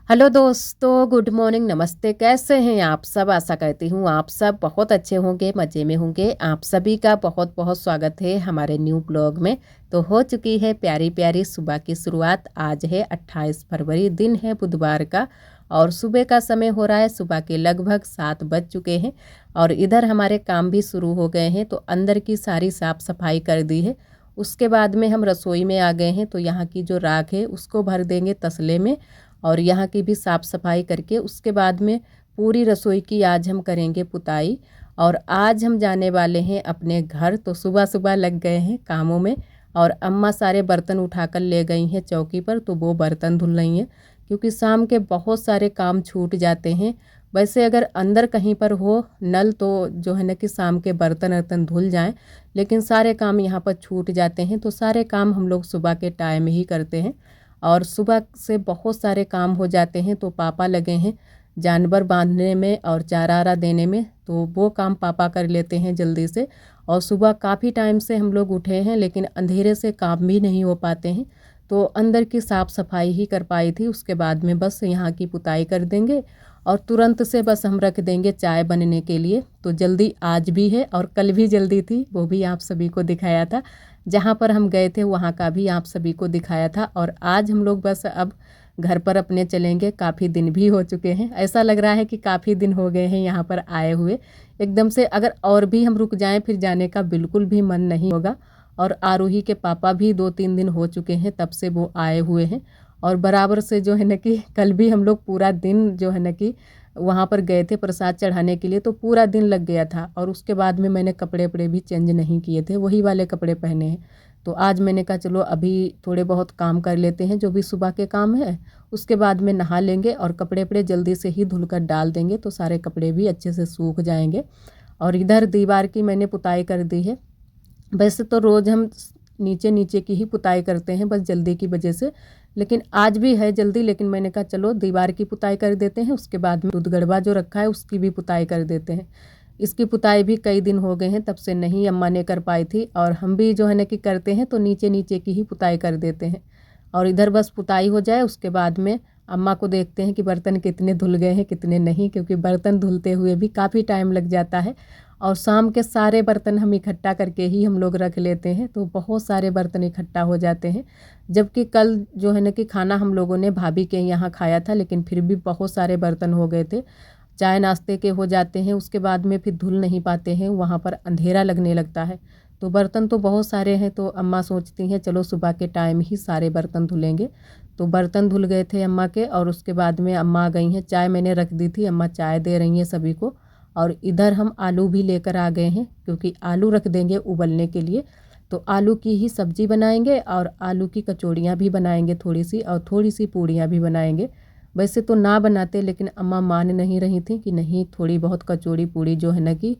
Hello दोस्तों, good morning, नमस्ते। कैसे हैं आप सब? आशा करती हूँ आप सब बहुत अच्छे होंगे, मज़े में होंगे। आप सभी का बहुत बहुत स्वागत है हमारे न्यू ब्लॉग में। तो हो चुकी है प्यारी प्यारी सुबह की शुरुआत। आज है 28 फरवरी, दिन है बुधवार का और सुबह का समय हो रहा है सुबह के लगभग 7 बज चुके हैं। और इधर हमारे काम भी शुरू हो गए हैं। तो अंदर की सारी साफ़ सफाई कर दी है। उसके बाद में हम रसोई में आ गए हैं। तो यहाँ की जो राख है उसको भर देंगे तसले में और यहाँ की भी साफ़ सफाई करके उसके बाद में पूरी रसोई की आज हम करेंगे पुताई। और आज हम जाने वाले हैं अपने घर। तो सुबह सुबह लग गए हैं कामों में और अम्मा सारे बर्तन उठाकर ले गई हैं चौकी पर। तो वो बर्तन धुल रही हैं क्योंकि शाम के बहुत सारे काम छूट जाते हैं। वैसे अगर अंदर कहीं पर हो नल तो जो है ना कि शाम के बर्तन वर्तन धुल जाएं, लेकिन सारे काम यहाँ पर छूट जाते हैं। तो सारे काम हम लोग सुबह के टाइम ही करते हैं और सुबह से बहुत सारे काम हो जाते हैं। तो पापा लगे हैं जानवर बांधने में और चारा आरा देने में। तो वो काम पापा कर लेते हैं जल्दी से। और सुबह काफ़ी टाइम से हम लोग उठे हैं लेकिन अंधेरे से काम भी नहीं हो पाते हैं। तो अंदर की साफ़ सफाई ही कर पाई थी। उसके बाद में बस यहाँ की पुताई कर देंगे और तुरंत से बस हम रख देंगे चाय बनने के लिए। तो जल्दी आज भी है और कल भी जल्दी थी, वो भी आप सभी को दिखाया था। जहाँ पर हम गए थे वहाँ का भी आप सभी को दिखाया था। और आज हम लोग बस अब घर पर अपने चलेंगे। काफ़ी दिन भी हो चुके हैं, ऐसा लग रहा है कि काफ़ी दिन हो गए हैं यहाँ पर आए हुए एकदम से। अगर और भी हम रुक जाएं फिर जाने का बिल्कुल भी मन नहीं होगा। और आरोही के पापा भी 2-3 दिन हो चुके हैं तब से वो आए हुए हैं। और बराबर से जो है ना कि कल भी हम लोग पूरा दिन जो है ना कि वहाँ पर गए थे प्रसाद चढ़ाने के लिए। तो पूरा दिन लग गया था और उसके बाद में मैंने कपड़े वपड़े भी चेंज नहीं किए थे, वही वाले कपड़े पहने हैं। तो आज मैंने कहा चलो अभी थोड़े बहुत काम कर लेते हैं जो भी सुबह के काम है, उसके बाद में नहा लेंगे और कपड़े वपड़े जल्दी से ही धुलकर डाल देंगे तो सारे कपड़े भी अच्छे से सूख जाएंगे। और इधर दीवार की मैंने पुताई कर दी है। वैसे तो रोज़ हम नीचे नीचे की ही पुताई करते हैं बस जल्दी की वजह से, लेकिन आज भी है जल्दी। लेकिन मैंने कहा चलो दीवार की पुताई कर देते हैं, उसके बाद में दूध गड़बा जो रखा है उसकी भी पुताई कर देते हैं। इसकी पुताई भी कई दिन हो गए हैं तब से नहीं अम्मा ने कर पाई थी। और हम भी जो है ना कि करते हैं तो नीचे नीचे की ही पुताई कर देते हैं। और इधर बस पुताई हो जाए उसके बाद में अम्मा को देखते हैं कि बर्तन कितने धुल गए हैं कितने नहीं, क्योंकि बर्तन धुलते हुए भी काफ़ी टाइम लग जाता है। और शाम के सारे बर्तन हम इकट्ठा करके ही हम लोग रख लेते हैं तो बहुत सारे बर्तन इकट्ठा हो जाते हैं। जबकि कल जो है ना कि खाना हम लोगों ने भाभी के यहाँ खाया था लेकिन फिर भी बहुत सारे बर्तन हो गए थे। चाय नाश्ते के हो जाते हैं उसके बाद में फिर धुल नहीं पाते हैं, वहाँ पर अंधेरा लगने लगता है। तो बर्तन तो बहुत सारे हैं तो अम्मा सोचती हैं चलो सुबह के टाइम ही सारे बर्तन धुलेंगे। तो बर्तन धुल गए थे अम्मा के और उसके बाद में अम्मा आ गई हैं। चाय मैंने रख दी थी, अम्मा चाय दे रही हैं सभी को। और इधर हम आलू भी लेकर आ गए हैं क्योंकि आलू रख देंगे उबलने के लिए। तो आलू की ही सब्ज़ी बनाएंगे और आलू की कचौड़ियाँ भी बनाएंगे थोड़ी सी, और थोड़ी सी पूड़ियाँ भी बनाएंगे। वैसे तो ना बनाते लेकिन अम्मा मान नहीं रही थी कि नहीं थोड़ी बहुत कचौड़ी पूड़ी जो है ना कि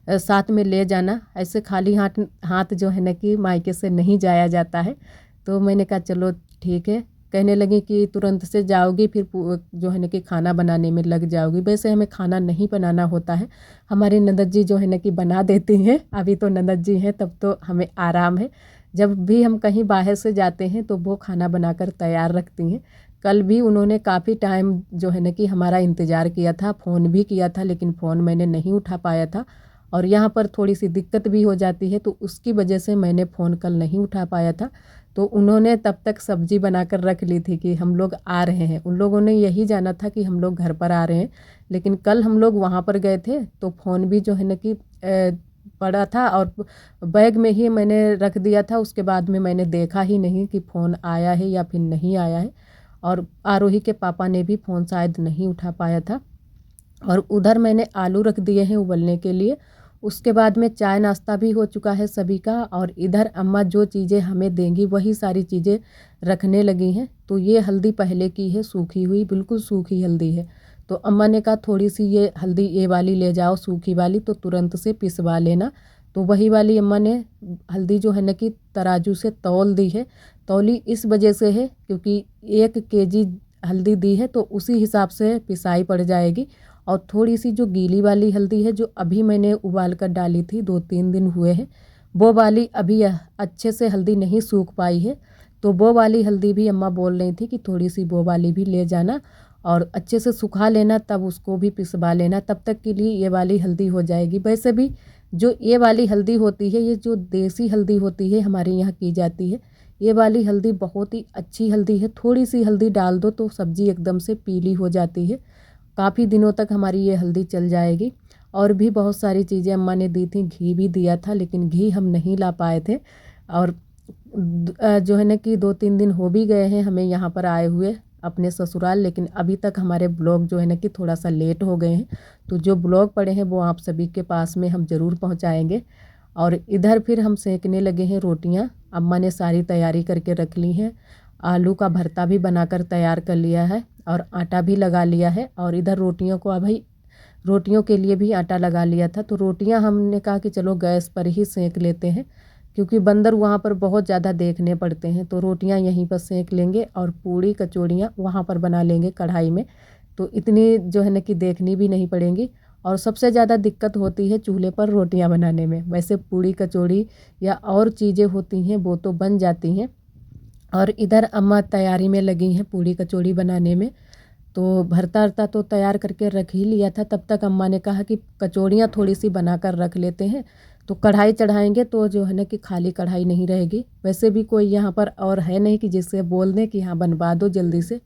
साथ में ले जाना। ऐसे खाली हाथ हाथ जो है ना कि मायके से नहीं जाया जाता है। तो मैंने कहा चलो ठीक है। कहने लगी कि तुरंत से जाओगी फिर जो है ना कि खाना बनाने में लग जाओगी। वैसे हमें खाना नहीं बनाना होता है, हमारी ननद जी जो है ना कि बना देती हैं। अभी तो ननद जी हैं तब तो हमें आराम है। जब भी हम कहीं बाहर से जाते हैं तो वो खाना बनाकर तैयार रखती हैं। कल भी उन्होंने काफ़ी टाइम जो है ना कि हमारा इंतज़ार किया था, फ़ोन भी किया था लेकिन फ़ोन मैंने नहीं उठा पाया था। और यहाँ पर थोड़ी सी दिक्कत भी हो जाती है तो उसकी वजह से मैंने फ़ोन कल नहीं उठा पाया था। तो उन्होंने तब तक सब्ज़ी बनाकर रख ली थी कि हम लोग आ रहे हैं। उन लोगों ने यही जाना था कि हम लोग घर पर आ रहे हैं। लेकिन कल हम लोग वहाँ पर गए थे तो फ़ोन भी जो है ना कि पड़ा था और बैग में ही मैंने रख दिया था। उसके बाद में मैंने देखा ही नहीं कि फ़ोन आया है या फिर नहीं आया है। और आरोही के पापा ने भी फ़ोन शायद नहीं उठा पाया था। और उधर मैंने आलू रख दिए हैं उबलने के लिए। उसके बाद में चाय नाश्ता भी हो चुका है सभी का। और इधर अम्मा जो चीज़ें हमें देंगी वही सारी चीज़ें रखने लगी हैं। तो ये हल्दी पहले की है, सूखी हुई, बिल्कुल सूखी हल्दी है। तो अम्मा ने कहा थोड़ी सी ये हल्दी ये वाली ले जाओ सूखी वाली, तो तुरंत से पिसवा लेना। तो वही वाली अम्मा ने हल्दी जो है ना कि तराजू से तौल दी है। तौली इस वजह से है क्योंकि 1 केजी हल्दी दी है तो उसी हिसाब से पिसाई पड़ जाएगी। और थोड़ी सी जो गीली वाली हल्दी है जो अभी मैंने उबाल कर डाली थी, 2-3 दिन हुए हैं, वो वाली अभी अच्छे से हल्दी नहीं सूख पाई है। तो वो वाली हल्दी भी अम्मा बोल रही थी कि थोड़ी सी वो वाली भी ले जाना। और अच्छे से सुखा लेना, तब उसको भी पिसवा लेना। तब तक के लिए ये वाली हल्दी हो जाएगी। वैसे भी जो ये वाली हल्दी होती है, ये जो देसी हल्दी होती है हमारे यहाँ की जाती है, ये वाली हल्दी बहुत ही अच्छी हल्दी है। थोड़ी सी हल्दी डाल दो तो सब्ज़ी एकदम से पीली हो जाती है। काफ़ी दिनों तक हमारी ये हल्दी चल जाएगी। और भी बहुत सारी चीज़ें अम्मा ने दी थी, घी भी दिया था, लेकिन घी हम नहीं ला पाए थे। और जो है ना कि 2-3 दिन हो भी गए हैं हमें यहाँ पर आए हुए अपने ससुराल, लेकिन अभी तक हमारे ब्लॉग जो है ना कि थोड़ा सा लेट हो गए हैं। तो जो ब्लॉग पड़े हैं वो आप सभी के पास में हम ज़रूर पहुँचाएँगे। और इधर फिर हम सेकने लगे हैं रोटियाँ। अम्मा ने सारी तैयारी करके रख ली हैं। आलू का भरता भी बनाकर तैयार कर लिया है और आटा भी लगा लिया है। और इधर रोटियों को भाई रोटियों के लिए भी आटा लगा लिया था। तो रोटियां हमने कहा कि चलो गैस पर ही सेंक लेते हैं, क्योंकि बंदर वहाँ पर बहुत ज़्यादा देखने पड़ते हैं। तो रोटियां यहीं पर सेंक लेंगे और पूड़ी कचौड़ियाँ वहाँ पर बना लेंगे कढ़ाई में। तो इतनी जो है ना कि देखनी भी नहीं पड़ेंगी। और सबसे ज़्यादा दिक्कत होती है चूल्हे पर रोटियां बनाने में। वैसे पूड़ी कचौड़ी या और चीज़ें होती हैं वो तो बन जाती हैं। और इधर अम्मा तैयारी में लगी हैं पूड़ी कचौड़ी बनाने में। तो भरता अरता तो तैयार करके रख ही लिया था। तब तक अम्मा ने कहा कि कचौड़ियाँ थोड़ी सी बनाकर रख लेते हैं, तो कढ़ाई चढ़ाएंगे तो जो है ना कि खाली कढ़ाई नहीं रहेगी। वैसे भी कोई यहाँ पर और है नहीं कि जिससे बोल दें कि हाँ बनवा दो जल्दी से।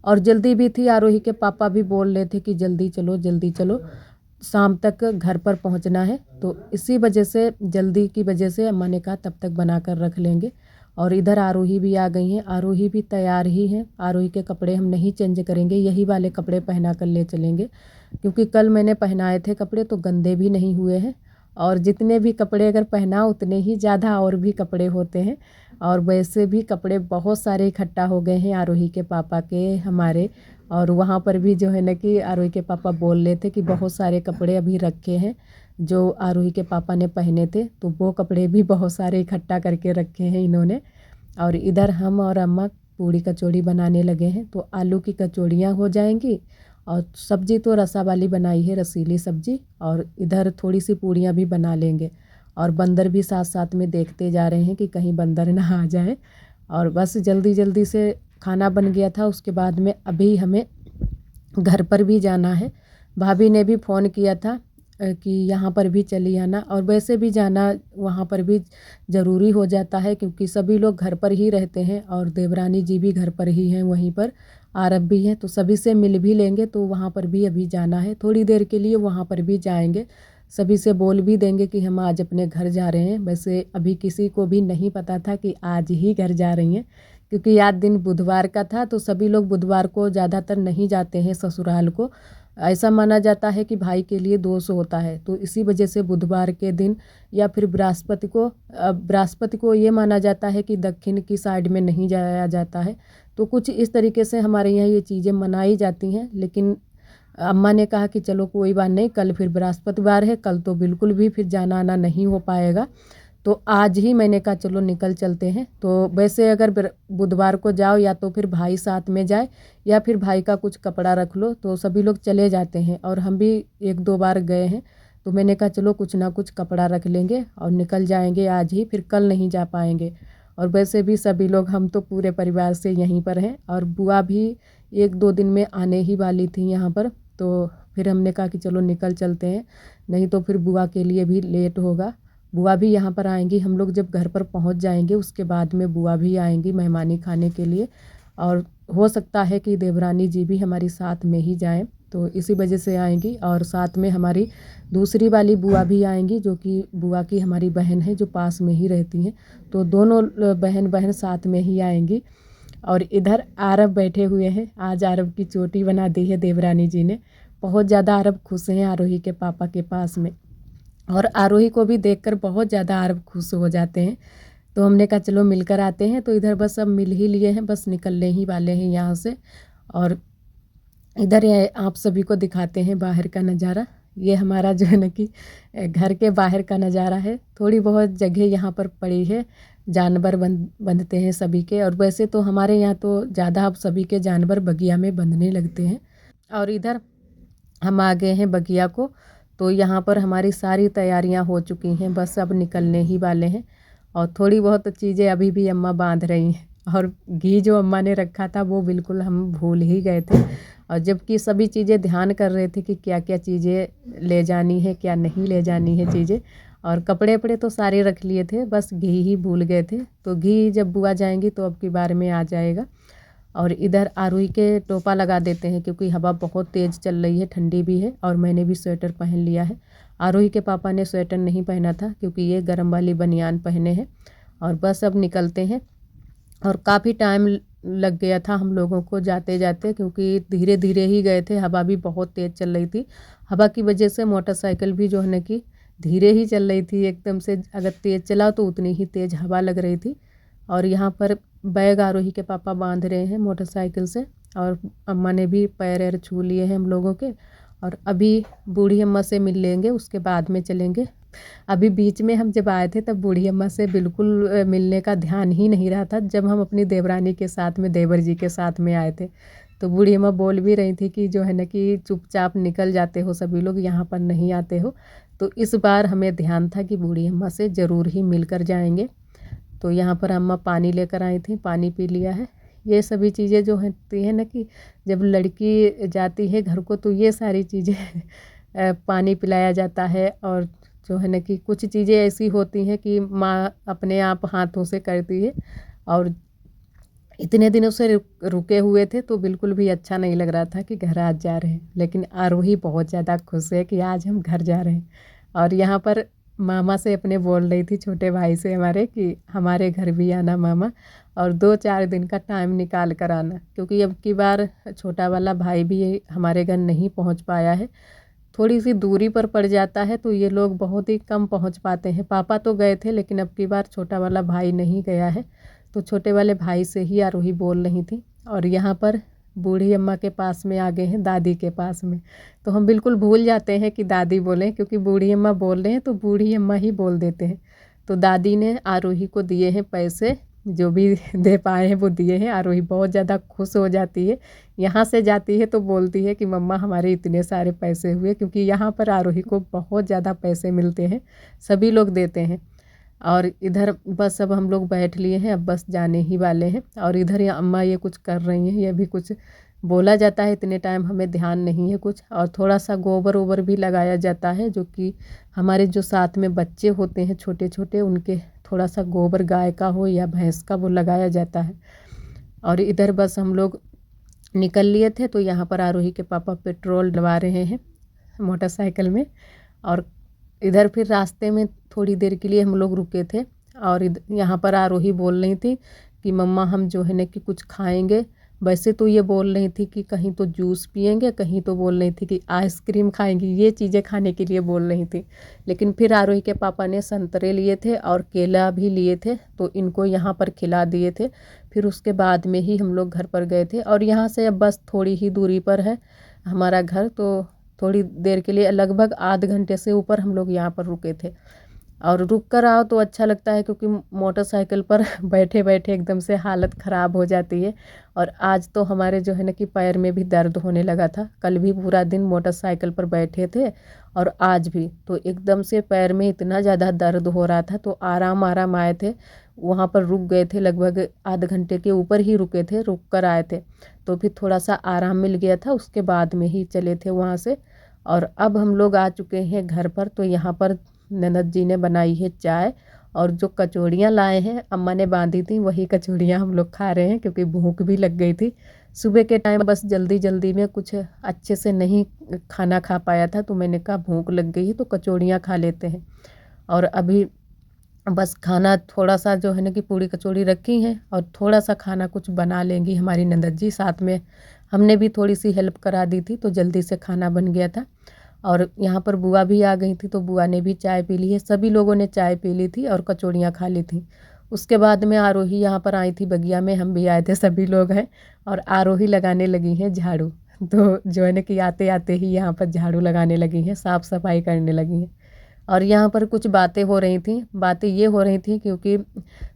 और जल्दी भी थी, आरोही के पापा भी बोल रहे थे कि जल्दी चलो, शाम तक घर पर पहुँचना है। तो इसी वजह से, जल्दी की वजह से अम्मा ने कहा तब तक बना कर रख लेंगे। और इधर आरोही भी आ गई हैं। आरोही भी तैयार ही हैं। आरोही के कपड़े हम नहीं चेंज करेंगे, यही वाले कपड़े पहना कर ले चलेंगे, क्योंकि कल मैंने पहनाए थे कपड़े तो गंदे भी नहीं हुए हैं। और जितने भी कपड़े अगर पहनाओ उतने ही ज़्यादा और भी कपड़े होते हैं। और वैसे भी कपड़े बहुत सारे इकट्ठा हो गए हैं आरोही के पापा के, हमारे। और वहाँ पर भी जो है ना कि आरोही के पापा बोल रहे थे कि बहुत सारे कपड़े अभी रखे हैं जो आरोही के पापा ने पहने थे, तो वो कपड़े भी बहुत सारे इकट्ठा करके रखे हैं इन्होंने। और इधर हम और अम्मा पूड़ी कचौड़ी बनाने लगे हैं। तो आलू की कचौड़ियाँ हो जाएंगी और सब्जी तो रसा वाली बनाई है, रसीली सब्जी। और इधर थोड़ी सी पूड़ियाँ भी बना लेंगे। और बंदर भी साथ साथ में देखते जा रहे हैं कि कहीं बंदर ना आ जाए। और बस जल्दी जल्दी से खाना बन गया था। उसके बाद में अभी हमें घर पर भी जाना है। भाभी ने भी फ़ोन किया था कि यहाँ पर भी चली आना। और वैसे भी जाना वहाँ पर भी ज़रूरी हो जाता है, क्योंकि सभी लोग घर पर ही रहते हैं और देवरानी जी भी घर पर ही हैं, वहीं पर आरब भी हैं। तो सभी से मिल भी लेंगे। तो वहाँ पर भी अभी जाना है, थोड़ी देर के लिए वहाँ पर भी जाएंगे। सभी से बोल भी देंगे कि हम आज अपने घर जा रहे हैं। वैसे अभी किसी को भी नहीं पता था कि आज ही घर जा रही हैं, क्योंकि आज दिन बुधवार का था। तो सभी लोग बुधवार को ज़्यादातर नहीं जाते हैं ससुराल को। ऐसा माना जाता है कि भाई के लिए दोष होता है। तो इसी वजह से बुधवार के दिन या फिर बृहस्पति को ये माना जाता है कि दक्षिण की साइड में नहीं जाया जाता है। तो कुछ इस तरीके से हमारे यहाँ ये चीज़ें मनाई जाती हैं। लेकिन अम्मा ने कहा कि चलो कोई बात नहीं, कल फिर बृहस्पतिवार है, कल तो बिल्कुल भी फिर जाना आना नहीं हो पाएगा। तो आज ही मैंने कहा चलो निकल चलते हैं। तो वैसे अगर बुधवार को जाओ या तो फिर भाई साथ में जाए या फिर भाई का कुछ कपड़ा रख लो, तो सभी लोग चले जाते हैं। और हम भी 1-2 बार गए हैं। तो मैंने कहा चलो कुछ ना कुछ कपड़ा रख लेंगे और निकल जाएंगे आज ही, फिर कल नहीं जा पाएंगे। और वैसे भी सभी लोग, हम तो पूरे परिवार से यहीं पर हैं। और बुआ भी 1-2 दिन में आने ही वाली थी यहाँ पर। तो फिर हमने कहा कि चलो निकल चलते हैं, नहीं तो फिर बुआ के लिए भी लेट होगा। बुआ भी यहाँ पर आएंगी। हम लोग जब घर पर पहुँच जाएंगे उसके बाद में बुआ भी आएंगी मेहमानी खाने के लिए। और हो सकता है कि देवरानी जी भी हमारी साथ में ही जाएं, तो इसी वजह से आएंगी। और साथ में हमारी दूसरी वाली बुआ भी आएंगी, जो कि बुआ की हमारी बहन है, जो पास में ही रहती हैं। तो दोनों बहन साथ में ही आएंगी। और इधर आरब बैठे हुए हैं। आज आरब की चोटी बना दी है देवरानी जी ने। बहुत ज़्यादा आरब खुश हैं आरोही के पापा के पास में। और आरोही को भी देखकर बहुत ज़्यादा आरब खुश हो जाते हैं। तो हमने कहा चलो मिलकर आते हैं। तो इधर बस अब मिल ही लिए हैं, बस निकलने ही वाले हैं यहाँ से। और इधर ये आप सभी को दिखाते हैं बाहर का नज़ारा। ये हमारा जो है ना कि घर के बाहर का नज़ारा है। थोड़ी बहुत जगह यहाँ पर पड़ी है, जानवर बंधते हैं सभी के। और वैसे तो हमारे यहाँ तो ज़्यादा अब सभी के जानवर बगिया में बंधने लगते हैं। और इधर हम आ गए हैं बगिया को। तो यहाँ पर हमारी सारी तैयारियाँ हो चुकी हैं, बस अब निकलने ही वाले हैं। और थोड़ी बहुत चीज़ें अभी भी अम्मा बांध रही हैं। और घी जो अम्मा ने रखा था वो बिल्कुल हम भूल ही गए थे। और जबकि सभी चीज़ें ध्यान कर रहे थे कि क्या क्या चीज़ें ले जानी है, क्या नहीं ले जानी है चीज़ें। और कपड़े वपड़े तो सारे रख लिए थे, बस घी ही भूल गए थे। तो घी जब बुआ जाएंगी तो अब की बार में आ जाएगा। और इधर आरुई के टोपा लगा देते हैं क्योंकि हवा बहुत तेज़ चल रही है, ठंडी भी है। और मैंने भी स्वेटर पहन लिया है। आरोही के पापा ने स्वेटर नहीं पहना था क्योंकि ये गर्म वाली बनियान पहने हैं। और बस अब निकलते हैं। और काफ़ी टाइम लग गया था हम लोगों को जाते जाते, क्योंकि धीरे धीरे ही गए थे, हवा भी बहुत तेज़ चल रही थी। हवा की वजह से मोटरसाइकिल भी जो है ना कि धीरे ही चल रही थी एकदम से। अगर तेज़ चला तो उतनी ही तेज़ हवा लग रही थी। और यहाँ पर बैग आरोही के पापा बांध रहे हैं मोटरसाइकिल से। और अम्मा ने भी पैर वैर छू लिए हैं हम लोगों के। और अभी बूढ़ी अम्मा से मिल लेंगे, उसके बाद में चलेंगे। अभी बीच में हम जब आए थे तब बूढ़ी अम्मा से बिल्कुल मिलने का ध्यान ही नहीं रहा था, जब हम अपनी देवरानी के साथ में, देवर जी के साथ में आए थे। तो बूढ़ी अम्मा बोल भी रही थी कि जो है ना कि चुपचाप निकल जाते हो सभी लोग, यहाँ पर नहीं आते हो। तो इस बार हमें ध्यान था कि बूढ़ी अम्मा से ज़रूर ही मिलकर जाएंगे। तो यहाँ पर अम्मा पानी लेकर आई थी, पानी पी लिया है। ये सभी चीज़ें जो होती है ना कि जब लड़की जाती है घर को तो ये सारी चीज़ें पानी पिलाया जाता है। और जो है ना कि कुछ चीज़ें ऐसी होती हैं कि माँ अपने आप हाथों से करती है। और इतने दिनों से रुके हुए थे तो बिल्कुल भी अच्छा नहीं लग रहा था कि घर आज जा रहे हैं। लेकिन आरोही बहुत ज़्यादा खुश है कि आज हम घर जा रहे हैं। और यहाँ पर मामा से अपने बोल रही थी, छोटे भाई से हमारे, कि हमारे घर भी आना मामा, और 2-4 दिन का टाइम निकाल कर आना, क्योंकि अब की बार छोटा वाला भाई भी हमारे घर नहीं पहुँच पाया है। थोड़ी सी दूरी पर पड़ जाता है तो ये लोग बहुत ही कम पहुंच पाते हैं। पापा तो गए थे लेकिन अब की बार छोटा वाला भाई नहीं गया है। तो छोटे वाले भाई से ही आरोही बोल रही थी। और यहाँ पर बूढ़ी अम्मा के पास में आ गए हैं, दादी के पास में। तो हम बिल्कुल भूल जाते हैं कि दादी बोलें, क्योंकि बूढ़ी अम्मा बोल रहे हैं तो बूढ़ी अम्मा ही बोल देते हैं। तो दादी ने आरोही को दिए हैं पैसे, जो भी दे पाए हैं वो दिए हैं। आरोही बहुत ज़्यादा खुश हो जाती है। यहाँ से जाती है तो बोलती है कि मम्मा हमारे इतने सारे पैसे हुए, क्योंकि यहाँ पर आरोही को बहुत ज़्यादा पैसे मिलते हैं, सभी लोग देते हैं। और इधर बस अब हम लोग बैठ लिए हैं, अब बस जाने ही वाले हैं। और इधर ये अम्मा ये कुछ कर रही हैं, ये भी कुछ बोला जाता है, इतने टाइम हमें ध्यान नहीं है कुछ। और थोड़ा सा गोबर ओबर भी लगाया जाता है, जो कि हमारे जो साथ में बच्चे होते हैं छोटे छोटे, उनके थोड़ा सा गोबर गाय का हो या भैंस का वो लगाया जाता है। और इधर बस हम लोग निकल लिए थे तो यहाँ पर आरोही के पापा पेट्रोल डलवा रहे हैं मोटरसाइकिल में। और इधर फिर रास्ते में थोड़ी देर के लिए हम लोग रुके थे। और यहाँ पर आरोही बोल रही थी कि मम्मा हम जो है ना कि कुछ खाएंगे। वैसे तो ये बोल रही थी कि कहीं तो जूस पियेंगे, कहीं तो बोल रही थी कि आइसक्रीम खाएंगी, ये चीज़ें खाने के लिए बोल रही थी। लेकिन फिर आरोही के पापा ने संतरे लिए थे और केला भी लिए थे, तो इनको यहाँ पर खिला दिए थे। फिर उसके बाद में ही हम लोग घर पर गए थे। और यहाँ से अब बस थोड़ी ही दूरी पर है हमारा घर, तो थोड़ी देर के लिए, लगभग आध घंटे से ऊपर हम लोग यहाँ पर रुके थे। और रुक कर आओ तो अच्छा लगता है, क्योंकि मोटरसाइकिल पर बैठे बैठे एकदम से हालत ख़राब हो जाती है। और आज तो हमारे जो है ना कि पैर में भी दर्द होने लगा था। कल भी पूरा दिन मोटरसाइकिल पर बैठे थे और आज भी, तो एकदम से पैर में इतना ज़्यादा दर्द हो रहा था। तो आराम आराम आए थे, वहाँ पर रुक गए थे, लगभग आध घंटे के ऊपर ही रुके थे, रुक कर आए थे। तो फिर थोड़ा सा आराम मिल गया था, उसके बाद में ही चले थे वहाँ से। और अब हम लोग आ चुके हैं घर पर। तो यहाँ पर ननद जी ने बनाई है चाय, और जो कचौड़ियाँ लाए हैं अम्मा ने बांधी थी, वही कचौड़ियाँ हम लोग खा रहे हैं, क्योंकि भूख भी लग गई थी। सुबह के टाइम बस जल्दी जल्दी में कुछ अच्छे से नहीं खाना खा पाया था, तो मैंने कहा भूख लग गई है तो कचौड़ियाँ खा लेते हैं। और अभी बस खाना थोड़ा सा जो है ना कि पूड़ी कचौड़ी रखी हैं, और थोड़ा सा खाना कुछ बना लेंगी हमारी ननद जी, साथ में हमने भी थोड़ी सी हेल्प करा दी थी, तो जल्दी से खाना बन गया था। और यहाँ पर बुआ भी आ गई थी, तो बुआ ने भी चाय पी ली है, सभी लोगों ने चाय पी ली थी और कचौड़ियाँ खा ली थी। उसके बाद में आरोही यहाँ पर आई थी बगिया में, हम भी आए थे, सभी लोग हैं। और आरोही लगाने लगी हैं झाड़ू, तो जो है ना कि आते आते ही यहाँ पर झाड़ू लगाने लगी हैं, साफ़ सफाई करने लगी हैं। और यहाँ पर कुछ बातें हो रही थी, बातें ये हो रही थी क्योंकि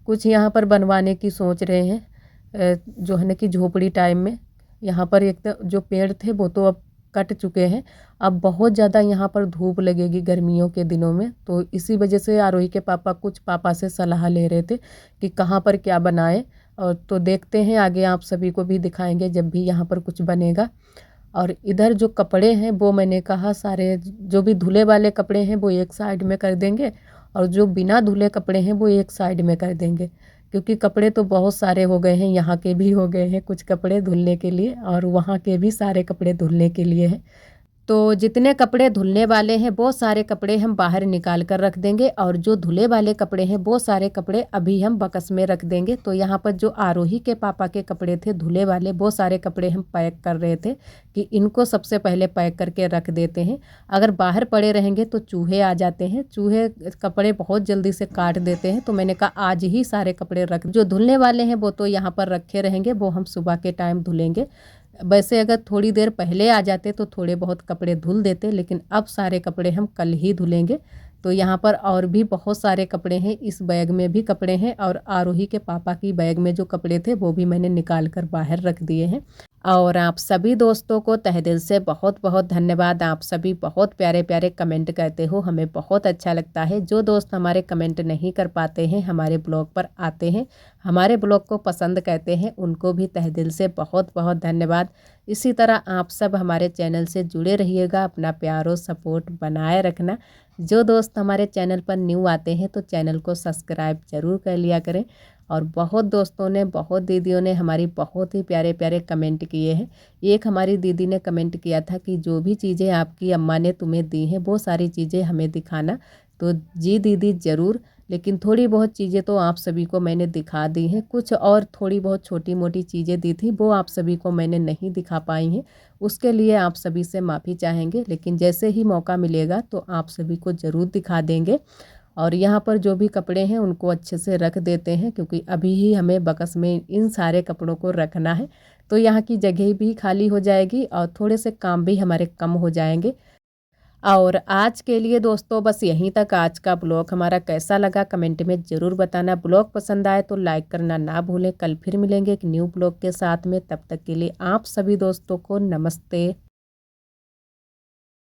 कुछ यहाँ पर बनवाने की सोच रहे हैं, जो है ना कि झोपड़ी टाइम में। यहाँ पर एक तो जो पेड़ थे वो तो अब कट चुके हैं, अब बहुत ज़्यादा यहाँ पर धूप लगेगी गर्मियों के दिनों में। तो इसी वजह से आरोही के पापा कुछ पापा से सलाह ले रहे थे कि कहाँ पर क्या बनाए। और तो देखते हैं आगे, आप सभी को भी दिखाएंगे जब भी यहाँ पर कुछ बनेगा। और इधर जो कपड़े हैं वो मैंने कहा सारे जो भी धुले वाले कपड़े हैं वो एक साइड में कर देंगे, और जो बिना धुले कपड़े हैं वो एक साइड में कर देंगे, क्योंकि कपड़े तो बहुत सारे हो गए हैं, यहाँ के भी हो गए हैं कुछ कपड़े धुलने के लिए और वहाँ के भी सारे कपड़े धुलने के लिए हैं। तो जितने कपड़े धुलने वाले हैं वो सारे कपड़े हम बाहर निकाल कर रख देंगे, और जो धुले वाले कपड़े हैं वो सारे कपड़े अभी हम बक्स में रख देंगे। तो यहाँ पर जो आरोही के पापा के कपड़े थे धुले वाले, वो सारे कपड़े हम पैक कर रहे थे कि इनको सबसे पहले पैक करके रख देते हैं। अगर बाहर पड़े रहेंगे तो चूहे आ जाते हैं, चूहे कपड़े बहुत जल्दी से काट देते हैं। तो मैंने कहा आज ही सारे कपड़े रख, जो धुलने वाले हैं वो तो यहाँ पर रखे रहेंगे, वो हम सुबह के टाइम धुलेंगे। वैसे अगर थोड़ी देर पहले आ जाते तो थोड़े बहुत कपड़े धुल देते, लेकिन अब सारे कपड़े हम कल ही धुलेंगे। तो यहाँ पर और भी बहुत सारे कपड़े हैं, इस बैग में भी कपड़े हैं, और आरोही के पापा की बैग में जो कपड़े थे वो भी मैंने निकाल कर बाहर रख दिए हैं। और आप सभी दोस्तों को तहे दिल से बहुत बहुत धन्यवाद। आप सभी बहुत प्यारे प्यारे कमेंट करते हो, हमें बहुत अच्छा लगता है। जो दोस्त हमारे कमेंट नहीं कर पाते हैं, हमारे ब्लॉग पर आते हैं, हमारे ब्लॉग को पसंद करते हैं, उनको भी तहे दिल से बहुत बहुत धन्यवाद। इसी तरह आप सब हमारे चैनल से जुड़े रहिएगा, अपना प्यार और सपोर्ट बनाए रखना। जो दोस्त हमारे चैनल पर न्यू आते हैं तो चैनल को सब्सक्राइब ज़रूर कर लिया करें। और बहुत दोस्तों ने, बहुत दीदियों ने हमारी बहुत ही प्यारे प्यारे कमेंट किए हैं। एक हमारी दीदी ने कमेंट किया था कि जो भी चीज़ें आपकी अम्मा ने तुम्हें दी हैं वो सारी चीज़ें हमें दिखाना। तो जी दीदी ज़रूर, लेकिन थोड़ी बहुत चीज़ें तो आप सभी को मैंने दिखा दी हैं, कुछ और थोड़ी बहुत छोटी मोटी चीज़ें दी थी वो आप सभी को मैंने नहीं दिखा पाई हैं। उसके लिए आप सभी से माफ़ी चाहेंगे, लेकिन जैसे ही मौका मिलेगा तो आप सभी को ज़रूर दिखा देंगे। और यहाँ पर जो भी कपड़े हैं उनको अच्छे से रख देते हैं, क्योंकि अभी ही हमें बक्स में इन सारे कपड़ों को रखना है। तो यहाँ की जगह भी खाली हो जाएगी और थोड़े से काम भी हमारे कम हो जाएंगे। और आज के लिए दोस्तों बस यहीं तक। आज का ब्लॉग हमारा कैसा लगा कमेंट में ज़रूर बताना। ब्लॉग पसंद आए तो लाइक करना ना भूलें। कल फिर मिलेंगे एक न्यू ब्लॉग के साथ में, तब तक के लिए आप सभी दोस्तों को नमस्ते।